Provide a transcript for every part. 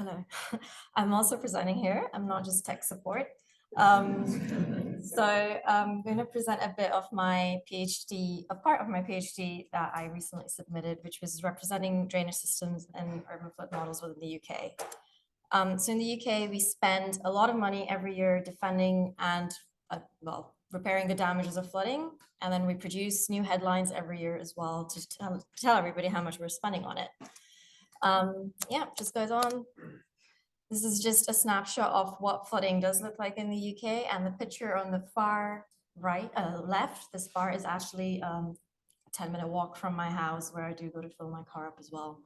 hello. I'm also presenting here. I'm not just tech support. So I'm going to present a bit of my PhD, a part of my PhD that I recently submitted, which was representing drainage systems and urban flood models within the UK. So in the UK, we spend a lot of money every year defending and, repairing the damages of flooding. And then we produce new headlines every year as well to tell everybody how much we're spending on it. Yeah, just goes on. This is just a snapshot of what flooding does look like in the UK, and the picture on the far right, left, this bar is actually a 10-minute walk from my house where I do go to fill my car up as well.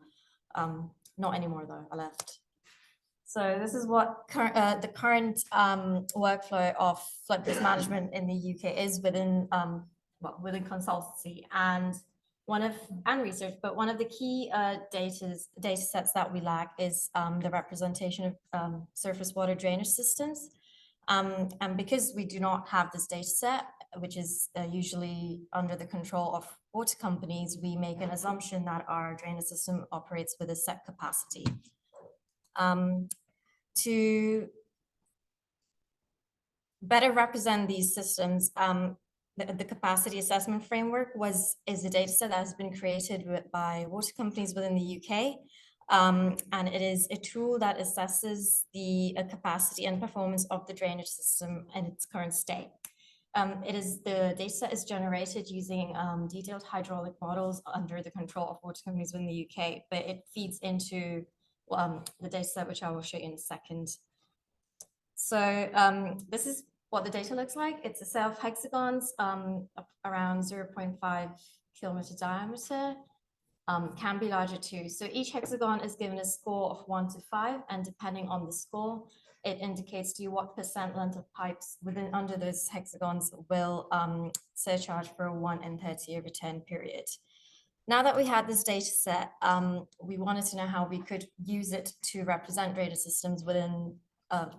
Not anymore though, I left. So this is what the current workflow of flood risk management in the UK is within within consultancy and research. But one of the key data sets that we lack is the representation of surface water drainage systems. And because we do not have this data set, which is usually under the control of water companies, we make an assumption that our drainage system operates with a set capacity. To better represent these systems, the capacity assessment framework is a data set that has been created by water companies within the UK. And it is a tool that assesses the capacity and performance of the drainage system in its current state. The data set is generated using detailed hydraulic models under the control of water companies within the UK, but it feeds into the data set, which I will show you in a second. So this is what the data looks like. It's a set of hexagons around 0.5 kilometer diameter, can be larger too. So each hexagon is given a score of 1 to 5, and depending on the score, it indicates to you what percent length of pipes under those hexagons will surcharge for a 1 in 30 over 10 period. Now that we had this data set, we wanted to know how we could use it to represent drainage systems within a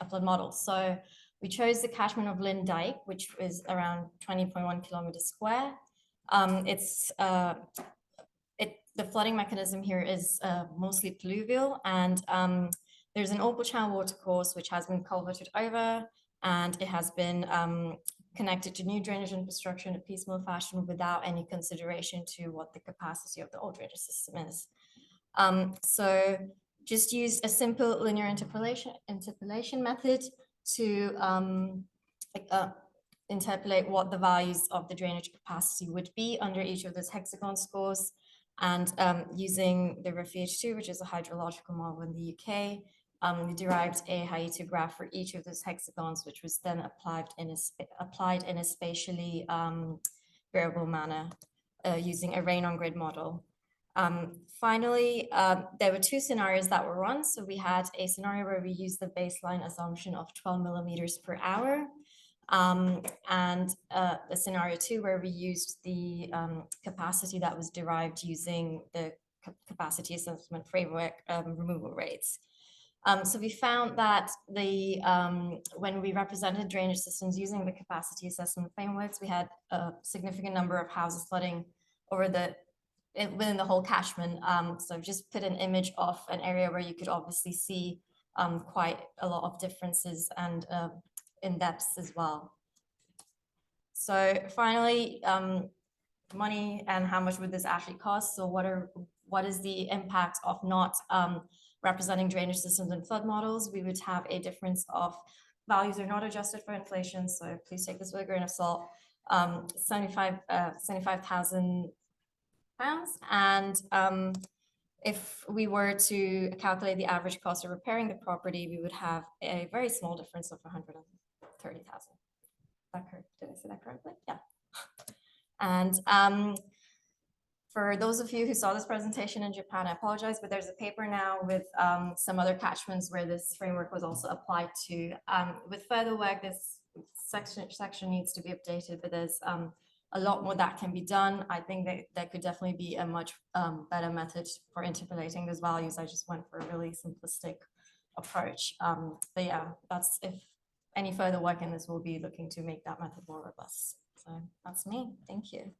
flood model. So we chose the catchment of Lynn Dyke, which is around 20.1 kilometers square. The flooding mechanism here is mostly pluvial, and there's an open channel watercourse which has been culverted over, and it has been connected to new drainage infrastructure in a piecemeal fashion without any consideration to what the capacity of the old drainage system is. So just used a simple linear interpolation method to interpolate what the values of the drainage capacity would be under each of those hexagon scores. And using the RIFEH2, which is a hydrological model in the UK, we derived a Haito graph for each of those hexagons, which was then applied in a spatially variable manner using a rain on grid model. Finally, there were two scenarios that were run. So we had a scenario where we used the baseline assumption of 12 millimeters per hour. And the scenario 2, where we used the capacity that was derived using the capacity assessment framework removal rates. So we found that when we represented drainage systems using the capacity assessment frameworks, we had a significant number of houses flooding within the whole catchment. So I've just put an image of an area where you could obviously see quite a lot of differences and in depth as well. So finally, money and how much would this actually cost? So what is the impact of not representing drainage systems in flood models? We would have a difference of values are not adjusted for inflation, so please take this with a grain of salt. 75,000 pounds, and if we were to calculate the average cost of repairing the property, we would have a very small difference of 130,000. Did I say that correctly? Yeah. And for those of you who saw this presentation in Japan, I apologize, but there's a paper now with some other catchments where this framework was also applied to. With further work, this section needs to be updated, but there's a lot more that can be done. I think that there could definitely be a much better method for interpolating those values. I just went for a really simplistic approach. But yeah, if any further work in this, we'll be looking to make that method more robust. So that's me. Thank you.